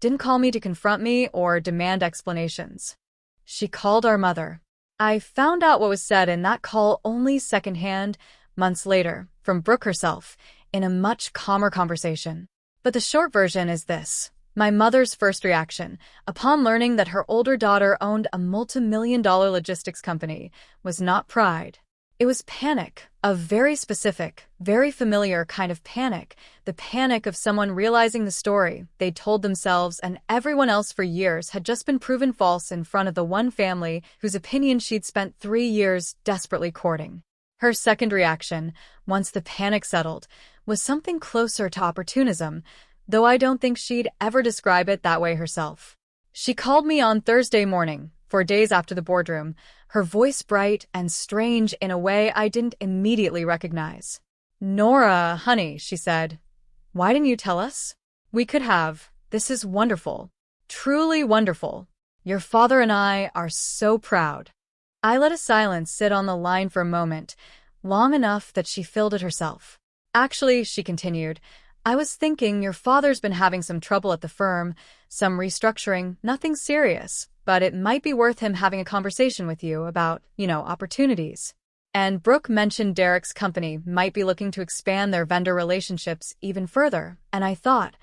didn't call me to confront me or demand explanations. She called our mother. I found out what was said in that call only secondhand, months later, from Brooke herself, in a much calmer conversation. But the short version is this. My mother's first reaction, upon learning that her older daughter owned a multi-million-dollar logistics company, was not pride. It was panic, a very specific, very familiar kind of panic, the panic of someone realizing the story they'd told themselves and everyone else for years had just been proven false in front of the one family whose opinion she'd spent 3 years desperately courting. Her second reaction, once the panic settled, was something closer to opportunism, though I don't think she'd ever describe it that way herself. She called me on Thursday morning, 4 days after the boardroom, her voice bright and strange in a way I didn't immediately recognize. Nora, honey, she said. Why didn't you tell us? We could have. This is wonderful. Truly wonderful. Your father and I are so proud. I let a silence sit on the line for a moment, long enough that she filled it herself. Actually, she continued, I was thinking your father's been having some trouble at the firm, some restructuring, nothing serious, but it might be worth him having a conversation with you about, opportunities. And Brooke mentioned Derek's company might be looking to expand their vendor relationships even further, and I thought,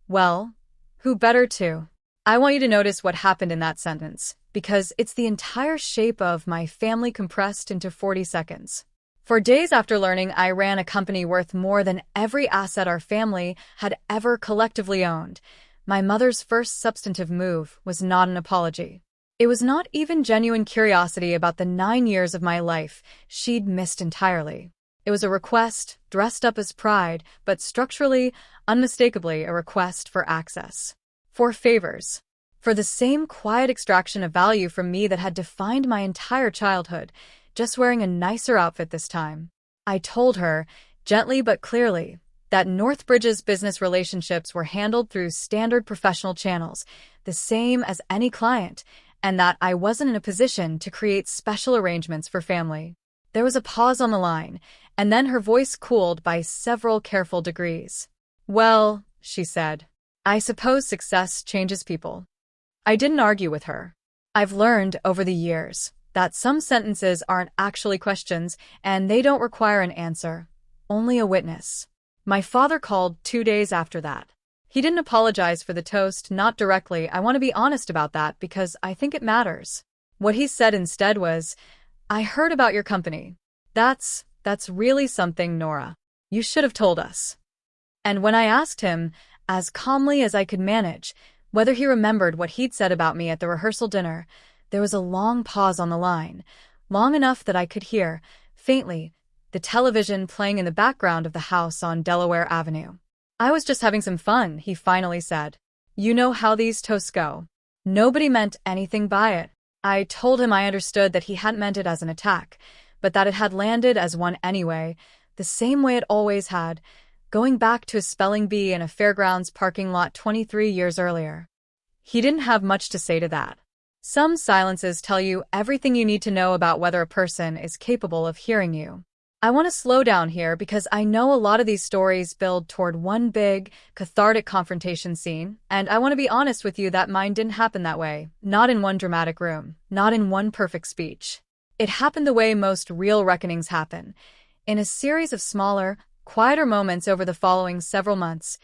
well, who better to? I want you to notice what happened in that sentence, because it's the entire shape of my family compressed into 40 seconds. For days after learning I ran a company worth more than every asset our family had ever collectively owned, my mother's first substantive move was not an apology. It was not even genuine curiosity about the 9 years of my life she'd missed entirely. It was a request, dressed up as pride, but structurally, unmistakably a request for access. For favors. For the same quiet extraction of value from me that had defined my entire childhood, just wearing a nicer outfit this time. I told her, gently but clearly, that Northbridge's business relationships were handled through standard professional channels, the same as any client, and that I wasn't in a position to create special arrangements for family. There was a pause on the line, and then her voice cooled by several careful degrees. Well, she said, I suppose success changes people. I didn't argue with her. I've learned over the years that some sentences aren't actually questions, and they don't require an answer, only a witness. My father called 2 days after that. He didn't apologize for the toast, not directly. I want to be honest about that because I think it matters. What he said instead was, I heard about your company. That's really something, Nora. You should have told us. And when I asked him, as calmly as I could manage, whether he remembered what he'd said about me at the rehearsal dinner, there was a long pause on the line, long enough that I could hear, faintly, the television playing in the background of the house on Delaware Avenue. I was just having some fun, he finally said. You know how these toasts go. Nobody meant anything by it. I told him I understood that he hadn't meant it as an attack, but that it had landed as one anyway, the same way it always had, going back to a spelling bee in a fairgrounds parking lot 23 years earlier. He didn't have much to say to that. Some silences tell you everything you need to know about whether a person is capable of hearing you. I want to slow down here because I know a lot of these stories build toward one big, cathartic confrontation scene, and I want to be honest with you that mine didn't happen that way, not in one dramatic room, not in one perfect speech. It happened the way most real reckonings happen, in a series of smaller, quieter moments over the following several months,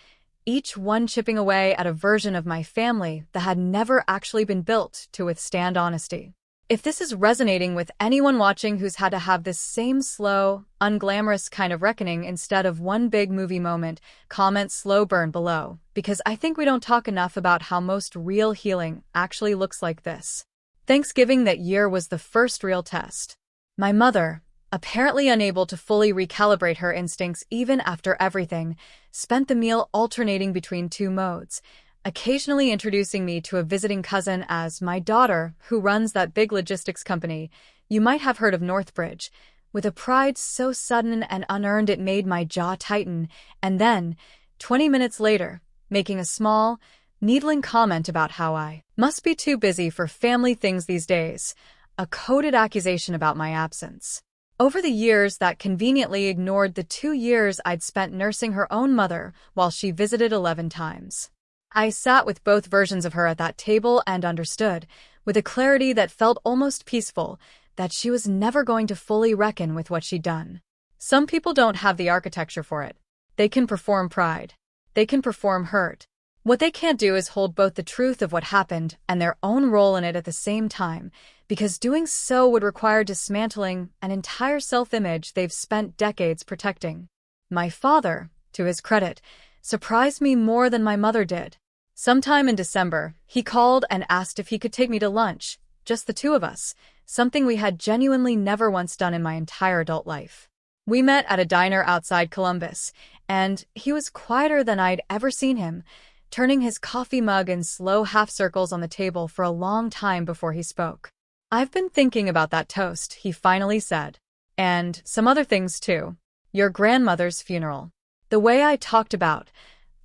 each one chipping away at a version of my family that had never actually been built to withstand honesty. If this is resonating with anyone watching who's had to have this same slow, unglamorous kind of reckoning instead of one big movie moment, comment slow burn below, because I think we don't talk enough about how most real healing actually looks like this. Thanksgiving that year was the first real test. My mother, apparently unable to fully recalibrate her instincts even after everything, spent the meal alternating between two modes, occasionally introducing me to a visiting cousin as my daughter, who runs that big logistics company you might have heard of, Northbridge, with a pride so sudden and unearned it made my jaw tighten, and then, 20 minutes later, making a small, needling comment about how I must be too busy for family things these days, a coded accusation about my absence. Over the years, that conveniently ignored the 2 years I'd spent nursing her own mother while she visited 11 times. I sat with both versions of her at that table and understood, with a clarity that felt almost peaceful, that she was never going to fully reckon with what she'd done. Some people don't have the architecture for it. They can perform pride. They can perform hurt. What they can't do is hold both the truth of what happened and their own role in it at the same time, because doing so would require dismantling an entire self-image they've spent decades protecting. My father, to his credit, surprised me more than my mother did. Sometime in December, he called and asked if he could take me to lunch, just the two of us, something we had genuinely never once done in my entire adult life. We met at a diner outside Columbus, and he was quieter than I'd ever seen him, turning his coffee mug in slow half circles on the table for a long time before he spoke. I've been thinking about that toast, he finally said. And some other things too. Your grandmother's funeral. The way I talked about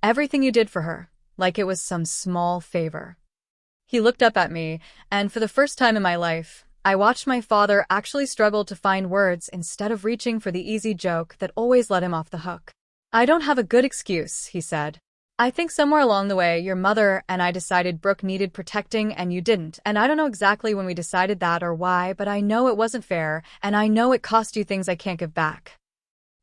everything you did for her, like it was some small favor. He looked up at me, and for the first time in my life, I watched my father actually struggle to find words instead of reaching for the easy joke that always let him off the hook. I don't have a good excuse, he said. I think somewhere along the way, your mother and I decided Brooke needed protecting and you didn't, and I don't know exactly when we decided that or why, but I know it wasn't fair, and I know it cost you things I can't give back.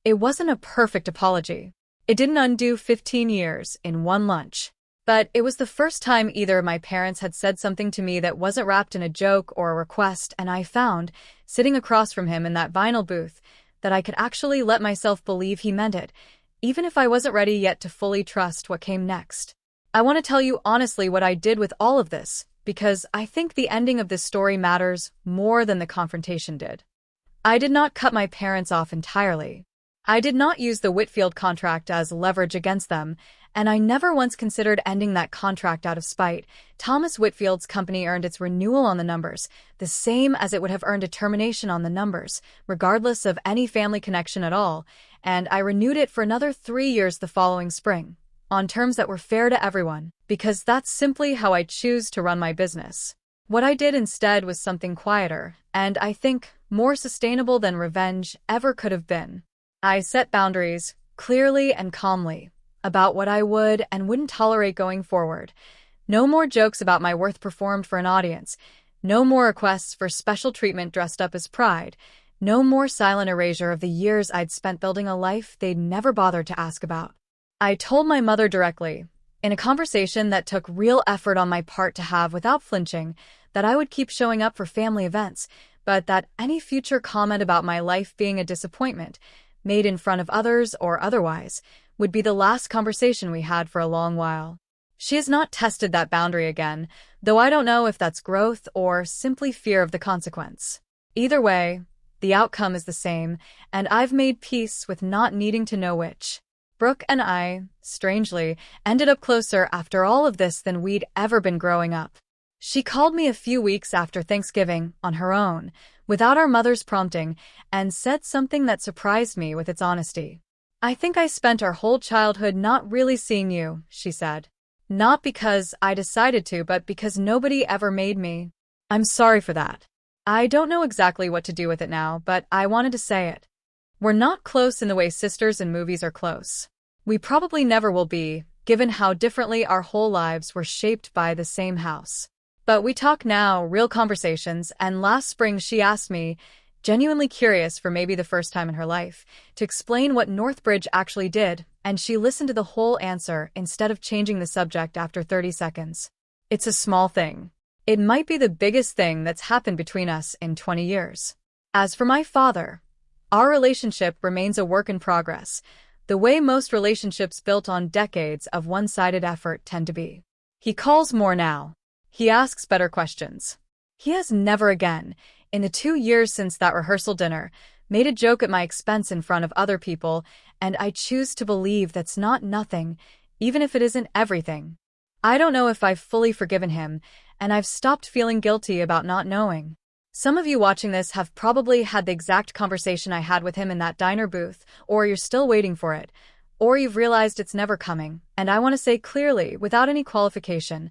It wasn't a perfect apology. It didn't undo 15 years in one lunch. But it was the first time either of my parents had said something to me that wasn't wrapped in a joke or a request, and I found, sitting across from him in that vinyl booth, that I could actually let myself believe he meant it, even if I wasn't ready yet to fully trust what came next. I want to tell you honestly what I did with all of this, because I think the ending of this story matters more than the confrontation did. I did not cut my parents off entirely. I did not use the Whitfield contract as leverage against them, and I never once considered ending that contract out of spite. Thomas Whitfield's company earned its renewal on the numbers, the same as it would have earned a termination on the numbers, regardless of any family connection at all, and I renewed it for another 3 years the following spring, on terms that were fair to everyone, because that's simply how I choose to run my business. What I did instead was something quieter, and I think more sustainable than revenge ever could have been. I set boundaries, clearly and calmly, about what I would and wouldn't tolerate going forward. No more jokes about my worth performed for an audience. No more requests for special treatment dressed up as pride. No more silent erasure of the years I'd spent building a life they'd never bothered to ask about. I told my mother directly, In a conversation that took real effort on my part to have without flinching, that I would keep showing up for family events, but that any future comment about my life being a disappointment, made in front of others or otherwise, would be the last conversation we had for a long while. She has not tested that boundary again, though I don't know if that's growth or simply fear of the consequence. Either way, the outcome is the same, and I've made peace with not needing to know which. Brooke and I, strangely, ended up closer after all of this than we'd ever been growing up. She called me a few weeks after Thanksgiving, on her own, without our mother's prompting, and said something that surprised me with its honesty. "I think I spent our whole childhood not really seeing you," she said. "Not because I decided to, but because nobody ever made me. I'm sorry for that. I don't know exactly what to do with it now, but I wanted to say it. We're not close in the way sisters in movies are close. We probably never will be, given how differently our whole lives were shaped by the same house. But we talk now, real conversations, and last spring she asked me, genuinely curious for maybe the first time in her life, to explain what Northbridge actually did, and she listened to the whole answer instead of changing the subject after 30 seconds. It's a small thing. It might be the biggest thing that's happened between us in 20 years. As for my father, our relationship remains a work in progress, the way most relationships built on decades of one-sided effort tend to be. He calls more now. He asks better questions. He has never again, in the 2 years since that rehearsal dinner, made a joke at my expense in front of other people, and I choose to believe that's not nothing, even if it isn't everything. I don't know if I've fully forgiven him, and I've stopped feeling guilty about not knowing. Some of you watching this have probably had the exact conversation I had with him in that diner booth, or you're still waiting for it, or you've realized it's never coming, and I want to say clearly, without any qualification,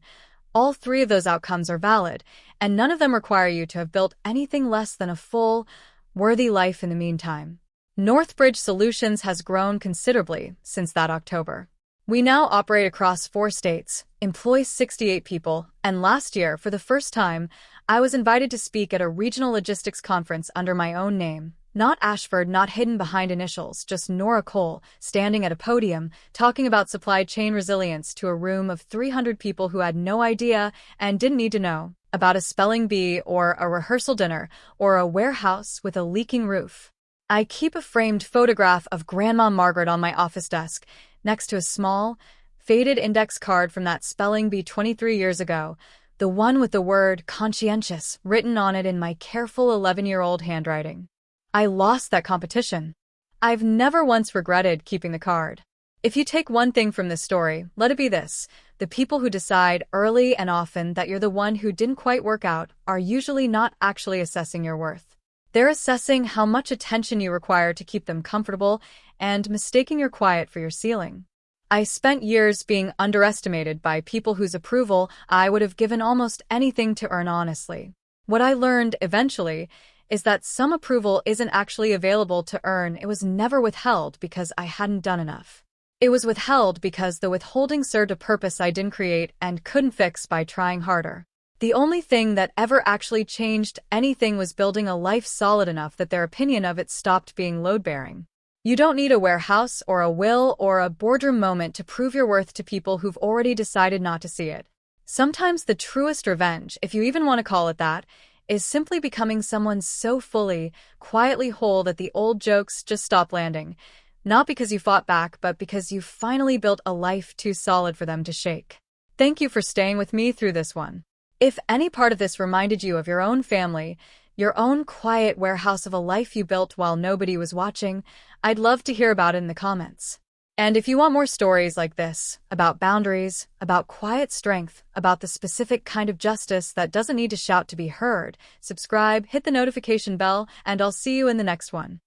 all three of those outcomes are valid, and none of them require you to have built anything less than a full, worthy life in the meantime. Northbridge Solutions has grown considerably since that October. We now operate across 4 states, employ 68 people, and last year, for the first time, I was invited to speak at a regional logistics conference under my own name. Not Ashford, not hidden behind initials, just Nora Cole, standing at a podium, talking about supply chain resilience to a room of 300 people who had no idea and didn't need to know about a spelling bee or a rehearsal dinner or a warehouse with a leaking roof. I keep a framed photograph of Grandma Margaret on my office desk, next to a small, faded index card from that spelling bee 23 years ago, the one with the word conscientious written on it in my careful 11-year-old handwriting. I lost that competition. I've never once regretted keeping the card. If you take one thing from this story, let it be this: the people who decide early and often that you're the one who didn't quite work out are usually not actually assessing your worth. They're assessing how much attention you require to keep them comfortable and mistaking your quiet for your ceiling. I spent years being underestimated by people whose approval I would have given almost anything to earn honestly. What I learned eventually is that some approval isn't actually available to earn. It was never withheld because I hadn't done enough. It was withheld because the withholding served a purpose I didn't create and couldn't fix by trying harder. The only thing that ever actually changed anything was building a life solid enough that their opinion of it stopped being load-bearing. You don't need a warehouse or a will or a boardroom moment to prove your worth to people who've already decided not to see it. Sometimes the truest revenge, if you even want to call it that, is simply becoming someone so fully, quietly whole that the old jokes just stop landing. Not because you fought back, but because you finally built a life too solid for them to shake. Thank you for staying with me through this one. If any part of this reminded you of your own family, your own quiet warehouse of a life you built while nobody was watching, I'd love to hear about it in the comments. And if you want more stories like this, about boundaries, about quiet strength, about the specific kind of justice that doesn't need to shout to be heard, subscribe, hit the notification bell, and I'll see you in the next one.